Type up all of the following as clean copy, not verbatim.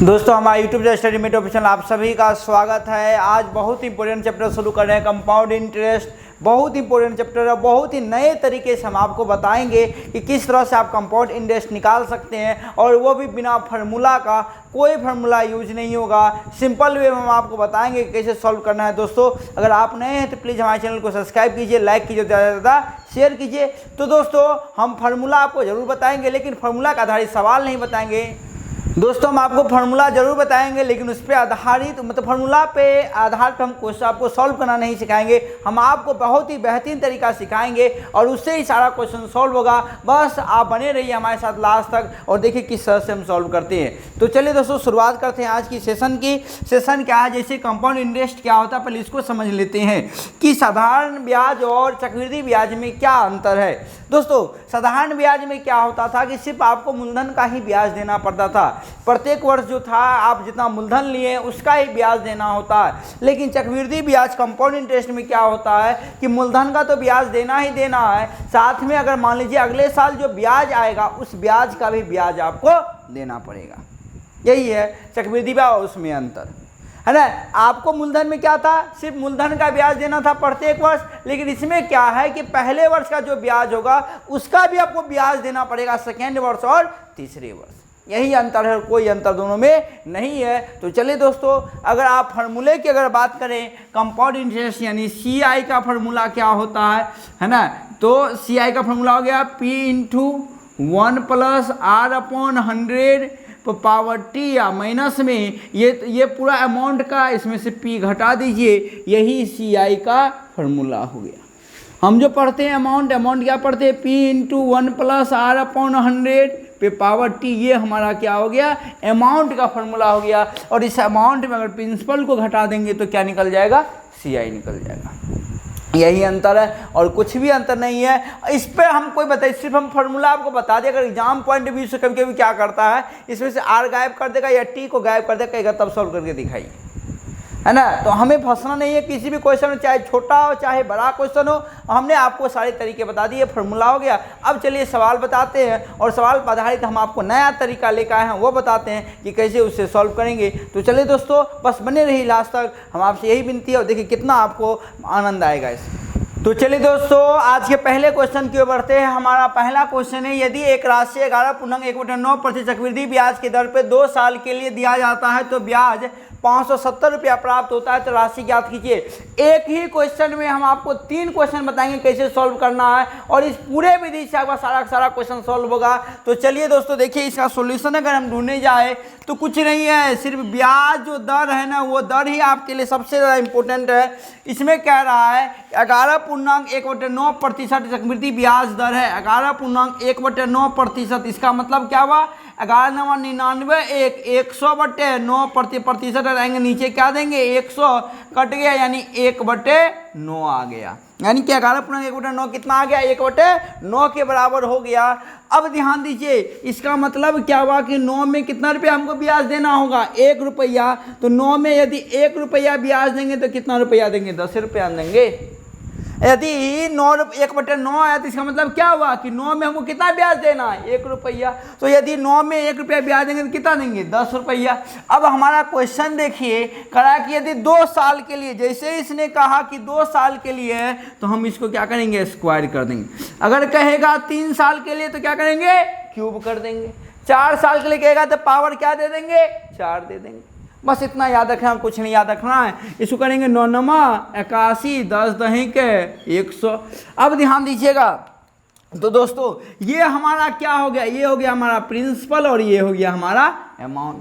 दोस्तों हमारे YouTube study met official आप सभी का स्वागत है। आज बहुत इंपॉर्टेंट चैप्टर शुरू कर रहे हैं, कंपाउंड इंटरेस्ट। बहुत इंपॉर्टेंट चैप्टर है, बहुत ही नए तरीके से हम आपको बताएंगे कि किस तरह से आप कंपाउंड इंटरेस्ट निकाल सकते हैं, और वो भी बिना फार्मूला का। कोई फार्मूला यूज नहीं होगा, सिंपल वे में हम आपको बताएंगे कि कैसे सॉल्व करना है। दोस्तों अगर आप नए हैं तो प्लीज़ हमारे चैनल को सब्सक्राइब कीजिए, लाइक कीजिए, ज़्यादा से ज़्यादा शेयर कीजिए। तो दोस्तों हम फार्मूला आपको ज़रूर बताएंगे, लेकिन फार्मूला का आधारित सवाल नहीं बताएंगे। दोस्तों हम आपको फार्मूला जरूर बताएंगे, लेकिन उस पर आधारित मतलब फार्मूला पे आधार पर हम क्वेश्चन आपको सॉल्व करना नहीं सिखाएंगे। हम आपको बहुत ही बेहतरीन तरीका सिखाएंगे और उससे ही सारा क्वेश्चन सॉल्व होगा। बस आप बने रहिए हमारे साथ लास्ट तक और देखिए किस तरह से हम सॉल्व करते हैं। तो चलिए दोस्तों शुरुआत करते हैं आज की सेशन की। सेशन क्या है, जैसे कंपाउंड इंटरेस्ट क्या होता है पहले इसको समझ लेते हैं कि साधारण ब्याज और चक्रवृद्धि ब्याज में क्या अंतर है। दोस्तों साधारण ब्याज में क्या होता था कि सिर्फ आपको मूलधन का ही ब्याज देना पड़ता था। प्रत्येक वर्ष जो था आप जितना मूलधन लिए उसका ही ब्याज देना होता है। लेकिन चक्रवृद्धि ब्याज कंपाउंड इंटरेस्ट में क्या होता है कि मूलधन का तो ब्याज देना ही देना है, साथ में अगर मान लीजिए अगले साल जो ब्याज आएगा उस ब्याज का भी ब्याज आपको देना पड़ेगा। यही है चक्रवृद्धि ब्याज और उसमें अंतर है ना। आपको मूलधन में क्या था, सिर्फ मूलधन का ब्याज देना था प्रत्येक वर्ष, लेकिन इसमें क्या है कि पहले वर्ष का जो ब्याज होगा उसका भी आपको ब्याज देना पड़ेगा सेकेंड वर्ष और तीसरे वर्ष। यही अंतर है, कोई अंतर दोनों में नहीं है। तो चलिए दोस्तों अगर आप फार्मूले की अगर बात करें कंपाउंड इंटरेस्ट यानी CI का फार्मूला क्या होता है ना। तो CI का फार्मूला हो गया P into 1 + R/100 power T या माइनस में ये पूरा अमाउंट का इसमें से P घटा दीजिए, यही CI का फार्मूला हो गया। हम जो पढ़ते हैं अमाउंट क्या पढ़ते हैं, P इंटू 1 + R/100 पे पावर T, ये हमारा क्या हो गया, अमाउंट का फार्मूला हो गया। और इस अमाउंट में अगर प्रिंसिपल को घटा देंगे तो क्या निकल जाएगा, CI निकल जाएगा। यही अंतर है और कुछ भी अंतर नहीं है। इस पर हम कोई बताइए, सिर्फ हम फार्मूला आपको बता दें। अगर एग्जाम पॉइंट ऑफ व्यू से कभी कभी क्या करता है, इसमें से R गायब कर देगा या T को गायब कर देगा, तब सॉल्व करके दिखाइए, है ना। तो हमें फंसना नहीं है किसी भी क्वेश्चन में, चाहे छोटा हो चाहे बड़ा क्वेश्चन हो। हमने आपको सारे तरीके बता दिए, फार्मूला हो गया। अब चलिए सवाल बताते हैं और सवाल पर आधारित हम आपको नया तरीका लेकर आए हैं, वो बताते हैं कि कैसे उससे सॉल्व करेंगे। तो चलिए दोस्तों बस बने रहिए लास्ट तक, हम आपसे यही विनती है और देखिए कितना आपको आनंद आएगा इससे। तो चलिए दोस्तों आज के पहले क्वेश्चन की ओर बढ़ते हैं। हमारा पहला क्वेश्चन है, यदि एक राशि 11.1/9% चक्रवृद्धि ब्याज की दर पे 2 साल के लिए दिया जाता है तो ब्याज 570 रुपया प्राप्त होता है, तो राशि ज्ञात कीजिए। एक ही क्वेश्चन में हम आपको 3 क्वेश्चन बताएंगे कैसे सॉल्व करना है, और इस पूरे विधि से आपका सारा क्वेश्चन सॉल्व होगा। तो चलिए दोस्तों देखिए इसका सॉल्यूशन अगर हम ढूंढने जाए तो कुछ नहीं है, सिर्फ ब्याज जो दर है ना वो दर ही आपके लिए सबसे ज़्यादा इंपॉर्टेंट है। इसमें कह रहा है 11.1/9% चक्रवृद्धि ब्याज दर है, 11.1/9%। इसका मतलब क्या हुआ, 11,99 100/9% रहेंगे, नीचे क्या देंगे 100 कट गया यानी 1/9 आ गया। यानी कि 11.1/9 कितना आ गया, 1/9 के बराबर हो गया। अब ध्यान दीजिए इसका मतलब क्या हुआ कि 9 में कितना रुपया हमको ब्याज देना होगा, 1 रुपया। तो 9 में यदि 1 रुपया ब्याज देंगे तो कितना रुपया देंगे, 10 रुपया देंगे। यदि 1/9 आया तो इसका मतलब क्या हुआ कि 9 में हमको कितना ब्याज देना है, 1 रुपया। तो यदि 9 में 1 रुपया ब्याज देंगे तो कितना देंगे, 10 रुपया। अब हमारा क्वेश्चन देखिए करा कि यदि 2 साल के लिए, जैसे इसने कहा कि 2 साल के लिए है तो हम इसको क्या करेंगे, स्क्वायर कर देंगे। अगर कहेगा 3 साल के लिए तो क्या करेंगे, क्यूब कर देंगे। 4 साल के लिए कहेगा तो पावर क्या दे देंगे, 4 दे देंगे। बस इतना याद रखना, कुछ नहीं याद रखना है। इसको करेंगे 9 × 81 10 दही के 100। अब ध्यान दीजिएगा तो दोस्तों ये हमारा क्या हो गया, ये हो गया हमारा प्रिंसिपल और ये हो गया हमारा अमाउंट।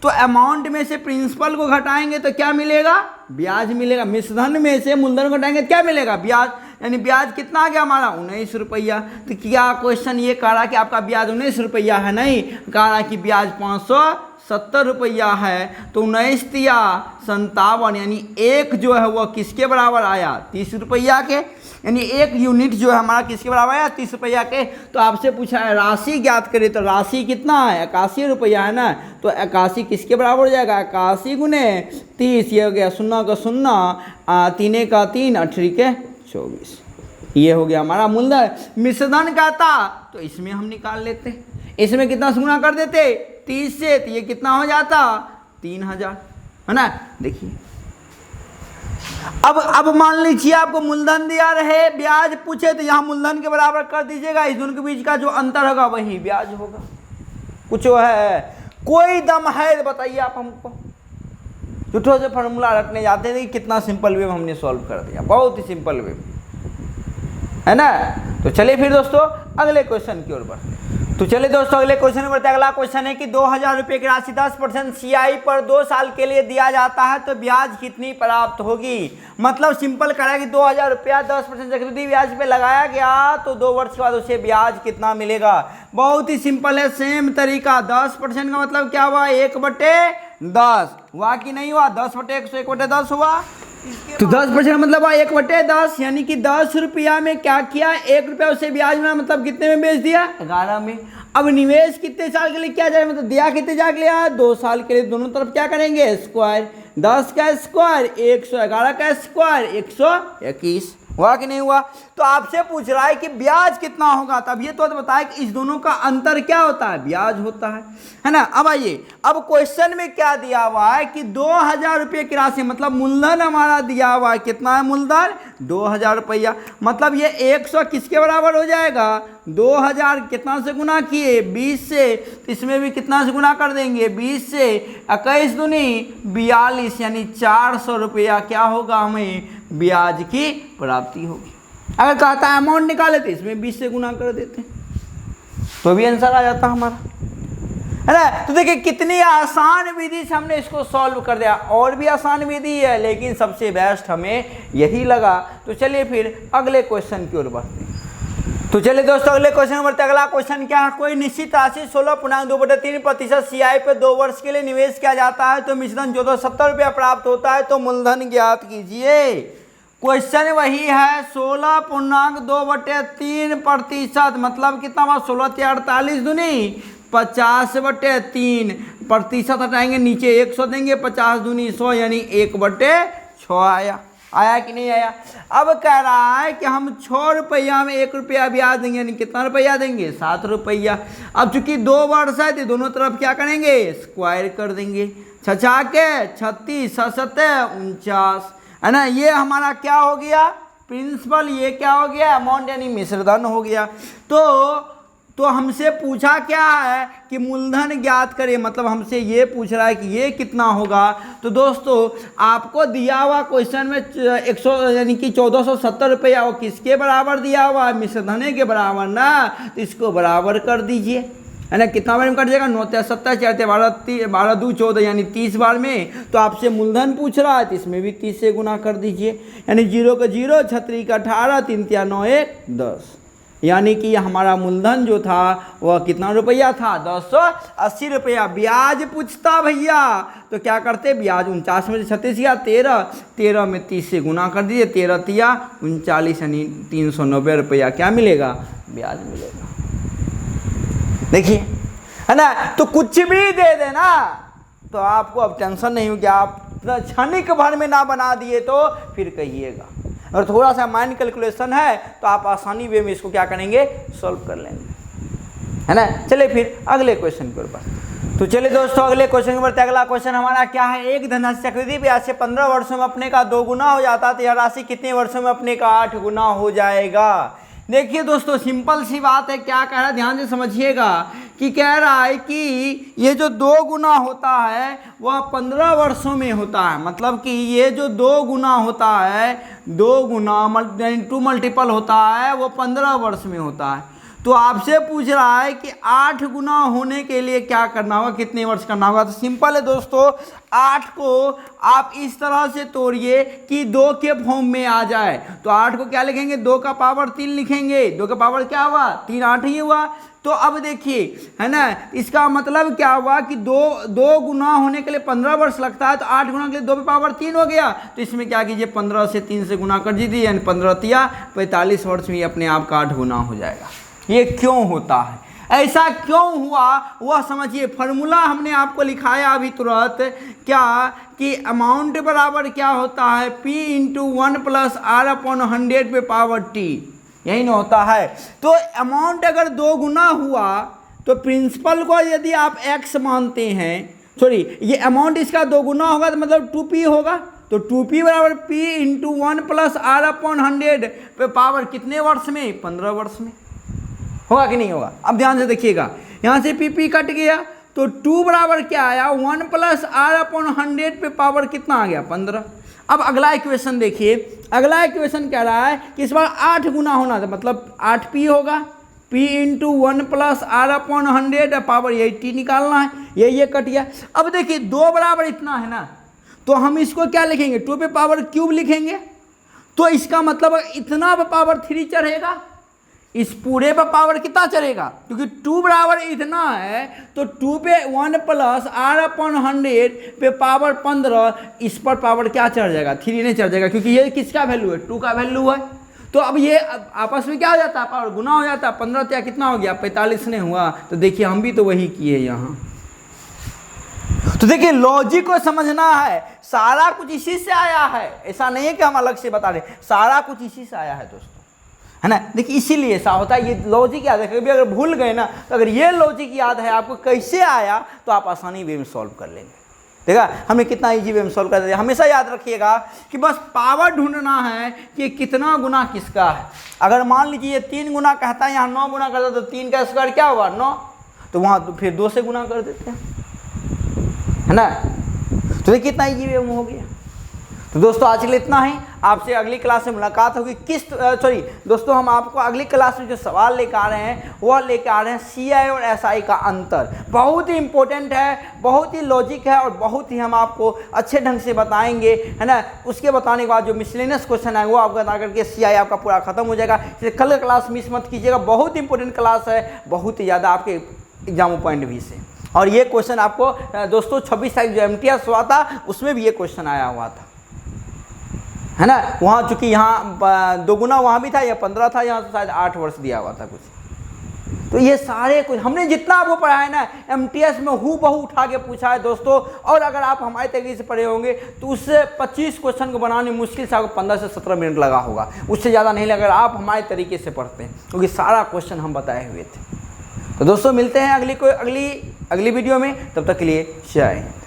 तो अमाउंट में से प्रिंसिपल को घटाएंगे तो क्या मिलेगा, ब्याज मिलेगा। मिश्रधन में से मूलधन को घटाएंगे क्या मिलेगा, ब्याज। यानी ब्याज कितना आ गया हमारा, 19 रुपया। तो क्या क्वेश्चन ये कह रहा कि आपका ब्याज 19 रुपया है, नहीं, कह रहा कि ब्याज 570 रुपया है। तो 19 तिया 57 यानी 1 जो है वह किसके बराबर आया, 30 रुपया के। यानी 1 यूनिट जो है हमारा किसके बराबर आया, 30 रुपया के। तो आपसे पूछा है राशि ज्ञात करें, तो राशि कितना है, 81 रुपया है ना। तो 81 किसके बराबर हो जाएगा, 81 × 30, ये हो गया 0 का 0 3 का 3 18 के 24। ये हो गया हमारा मूलधन। मिश्रधन का था तो इसमें हम निकाल लेते, इसमें कितना गुणा कर देते, 30 से, तो ये कितना हो जाता 3000, है ना। देखिए अब मान लीजिए आपको मूलधन दिया रहे, ब्याज पूछे, तो यहाँ मूलधन के बराबर कर दीजिएगा, इस दोनों के बीच का जो अंतर होगा वही ब्याज होगा। कुछ है, कोई दम है तो बताइए आप हमको। झूठों से फॉर्मूला रखने जाते हैं कि कितना सिंपल वे हमने सॉल्व कर दिया, बहुत ही सिंपल वे, है ना। तो चलिए फिर दोस्तों अगले क्वेश्चन की ओर बढ़ते हैं। तो चलिए दोस्तों अगले क्वेश्चन बढ़ते हैं। अगला क्वेश्चन है कि 2000 रुपये की राशि 10% CI पर 2 साल के लिए दिया जाता है तो ब्याज कितनी प्राप्त होगी। मतलब सिंपल करा कि 2000 रुपया 10% चक्रवृद्धि ब्याज पे लगाया गया तो 2 वर्ष के बाद उसे ब्याज कितना मिलेगा। बहुत ही सिंपल है, सेम तरीका। 10% का मतलब क्या हुआ, 1/10 हुआ कि नहीं हुआ, 10/100 1/10 हुआ। तो 10% मतलब 1/10, यानी कि 10 रुपया में क्या किया, 1 रुपया उसे ब्याज में, मतलब कितने में बेच दिया, 11 में। अब निवेश कितने साल के लिए किया जाए, मतलब दिया कितने जा के लिया, 2 साल के लिए। दोनों तरफ क्या करेंगे, स्क्वायर, 10 का स्क्वायर 111 का स्क्वायर 121, हुआ कि नहीं हुआ। तो आपसे पूछ रहा है कि ब्याज कितना होगा, तब ये तो बताया कि इस दोनों का अंतर क्या होता है, ब्याज होता है ना। अब आइए, अब क्वेश्चन में क्या दिया हुआ है कि 2000 रुपये की राशि, मतलब मूलधन हमारा दिया हुआ है, कितना है मूलधन, 2000 रुपया। मतलब ये 100 किसके बराबर हो जाएगा, 2000 कितना से गुना किए, 20 से, तो इसमें भी कितना से गुना कर देंगे, 20 से, 21 दूनी 42, यानी 400 रुपया क्या होगा, हमें ब्याज की प्राप्ति होगी। अगर कहता है अमाउंट निकाले तो इसमें 20 से गुना कर देते तो भी आंसर आ जाता हमारा, है ना। तो देखिए कितनी आसान विधि से हमने इसको सॉल्व कर दिया। और भी आसान विधि है लेकिन सबसे बेस्ट हमें यही लगा। तो चलिए फिर अगले क्वेश्चन की ओर बढ़ते हैं। तो चलिए दोस्तों अगले क्वेश्चन बढ़ते हैं। अगला क्वेश्चन क्या है, कोई निश्चित राशि 16.2/3% CI पर 2 वर्ष के लिए निवेश किया जाता है तो मिश्रण 1470 रुपया प्राप्त होता है तो मूलधन ज्ञात कीजिए। क्वेश्चन वही है, 16.2/3%, मतलब कितना हुआ, 16 48 दूनी 50/3, प्रतिशत हटाएंगे नीचे 100 देंगे, 50 दूनी 100, यानी 1/6 आया। आया कि नहीं आया। अब कह रहा है कि हम 6 रुपया में 1 रुपया ब्याज देंगे, यानी कितना रुपया देंगे, 7 रुपया। अब चूंकि 2 वर्ष है तो दोनों तरफ क्या करेंगे, स्क्वायर कर देंगे, 6 के 36 7 49, है ना। ये हमारा क्या हो गया, प्रिंसिपल, ये क्या हो गया, अमाउंट यानी मिश्रधन हो गया। तो हमसे पूछा क्या है कि मूलधन ज्ञात करें, मतलब हमसे ये पूछ रहा है कि ये कितना होगा। तो दोस्तों आपको दिया हुआ क्वेश्चन में 100 यानी कि 1470 रुपया, वो किसके बराबर दिया हुआ है, मिश्रधन के बराबर ना। तो इसको बराबर कर दीजिए, है ना। कितना बार में कट जाएगा, 9 × 7 = 4 12 2 14, यानी 30 बार में। तो आपसे मूलधन पूछ रहा है तो इसमें भी 30 से गुना कर दीजिए, यानी 0 का 0, 6 का 18, 3 × 9 1 10, यानी कि हमारा मूलधन जो था वह कितना रुपया था, 280 रुपया। ब्याज पूछता भैया तो क्या करते, ब्याज 49 में से 36 गया 13, 13 में 30 से गुना कर दीजिए, 13 तिया 39, यानी 390 रुपया क्या मिलेगा, ब्याज मिलेगा। देखिए, है ना। तो कुछ भी दे देना तो आपको अब टेंशन नहीं होगी, आप क्षणिक भर में ना बना दिए तो फिर कहिएगा। और थोड़ा सा माइंड कैलकुलेशन है तो आप आसानी वे में इसको क्या करेंगे, सॉल्व कर लेंगे, है ना। चलिए फिर अगले क्वेश्चन के ऊपर। तो चलिए दोस्तों अगले क्वेश्चन के ऊपर। अगला क्वेश्चन हमारा क्या है, एक धनराशि चक्रवृद्धि ब्याज से 15 वर्षों में अपने का 2 गुना हो जाता तो यह राशि कितने वर्षों में अपने का 8 गुना हो जाएगा। देखिए दोस्तों सिंपल सी बात है, क्या कह रहा है ध्यान से समझिएगा, कि कह रहा है कि ये जो 2 गुना होता है वह 15 वर्षों में होता है। मतलब कि ये जो 2 गुना होता है, 2 गुना 2 मल्टीपल होता है, वो 15 वर्ष में होता है। तो आपसे पूछ रहा है कि 8 गुना होने के लिए क्या करना होगा, कितने वर्ष करना होगा। तो सिंपल है दोस्तों, 8 को आप इस तरह से तोड़िए कि 2 के फॉर्म में आ जाए। तो 8 को क्या लिखेंगे, 2 का पावर 3 लिखेंगे, 2 का पावर क्या हुआ, 3 8 ही हुआ। तो अब देखिए, है ना, इसका मतलब क्या हुआ कि 2 गुना होने के लिए 15 वर्ष लगता है, तो 8 गुना के लिए 2 पे पावर 3 हो गया। तो इसमें क्या कीजिए, 15 से 3 से गुना कर दीजिए, यानी 15 तिया 45 वर्ष में अपने आप का 8 गुना हो जाएगा। ये क्यों होता है, ऐसा क्यों हुआ वह समझिए। फॉर्मूला हमने आपको लिखाया अभी तुरंत, क्या कि अमाउंट बराबर क्या होता है, P × 1 + R/100 पे पावर T, यही ना होता है। तो अमाउंट अगर 2 गुना हुआ तो प्रिंसिपल को यदि आप x मानते हैं, सॉरी ये अमाउंट इसका 2 गुना होगा तो मतलब 2p होगा, तो 2p बराबर p into 1 plus r upon 100 पे पावर कितने वर्ष में, 15 वर्ष में। होगा कि नहीं होगा? अब ध्यान से देखिएगा, यहाँ से p कट गया तो 2 बराबर क्या आया, 1 प्लस r अपॉन 100 पे पावर कितना आ गया, 15। अब अगला इक्वेशन देखिए, अगला इक्वेशन कह रहा है कि इस बार 8 गुना होना था, मतलब 8p होगा, p into 1 plus r upon 100 power 80 निकालना है, ये कट गया। अब देखिए 2 बराबर इतना है ना, तो हम इसको क्या लिखेंगे, 2 पे पावर क्यूब लिखेंगे, तो इसका मतलब इतना पे पावर 3 चढ़ेगा, इस पूरे पर पावर कितना चढ़ेगा, क्योंकि 2 बराबर इतना है तो 2 पे 1 प्लस r अपॉन 100 पे पावर 15, इस पर पावर क्या चढ़ जाएगा, 3 नहीं चढ़ जाएगा, क्योंकि ये किसका वैल्यू है, 2 का वैल्यू है। तो अब ये आपस में क्या हो जाता है, पावर गुना हो जाता है, 15 तो कितना हो गया, 45 ने हुआ। तो देखिए हम भी तो वही किए यहाँ। तो देखिए लॉजिक को समझना है, सारा कुछ इसी से आया है, ऐसा नहीं है कि हम अलग से बता रहे, सारा कुछ इसी से आया है दोस्तों, है ना। देखिए इसीलिए ऐसा होता है, ये लॉजिक याद है, कभी अगर भूल गए ना, तो अगर ये लॉजिक याद है आपको कैसे आया तो आप आसानी वे में सॉल्व कर लेंगे। देखा हमने कितना इजी वे में सॉल्व कर दिया। हमेशा याद रखिएगा कि बस पावर ढूंढना है कि कितना गुना किसका है। अगर मान लीजिए ये 3 गुना कहता है, यहाँ 9 गुना करता है, तो 3 का स्क्वायर क्या होगा, 9, तो वहाँ फिर 2 से गुना कर देते हैं, है ना। तो देखिए कितना इजी वे में हो गया। तो दोस्तों आज के लिए इतना ही, आपसे अगली क्लास में मुलाकात होगी। दोस्तों हम आपको अगली क्लास में जो सवाल लेकर आ रहे हैं वह लेकर आ रहे हैं CI और SI का अंतर। बहुत ही इंपॉर्टेंट है, बहुत ही लॉजिक है और बहुत ही हम आपको अच्छे ढंग से बताएंगे, है ना। उसके बताने के बाद जो मिसलेनियस क्वेश्चन है वो आपको बता करके CI आपका पूरा खत्म हो जाएगा। इसलिए कल का क्लास मिस मत कीजिएगा, बहुत इंपॉर्टेंट क्लास है, बहुत ही ज़्यादा आपके एग्जाम पॉइंट भी से। और ये क्वेश्चन आपको दोस्तों 26 तारीख जो MTS हुआ था उसमें भी ये क्वेश्चन आया हुआ था, है ना। वहाँ चूंकि यहाँ 2 गुना वहाँ भी था, या 15 था, यहाँ तो शायद 8 वर्ष दिया हुआ था कुछ। तो ये सारे कुछ हमने जितना आपको पढ़ा है ना MTS में हूबहू उठा के पूछा है दोस्तों। और अगर आप हमारे तरीके से पढ़े होंगे तो उससे 25 क्वेश्चन को बनाने में मुश्किल से आपको 15 से 17 मिनट लगा होगा, उससे ज़्यादा नहीं लगा, अगर आप हमारे तरीके से पढ़ते हैं, क्योंकि सारा क्वेश्चन हम बताए हुए थे। तो दोस्तों मिलते हैं अगली वीडियो में, तब तक के लिए जय हिंद।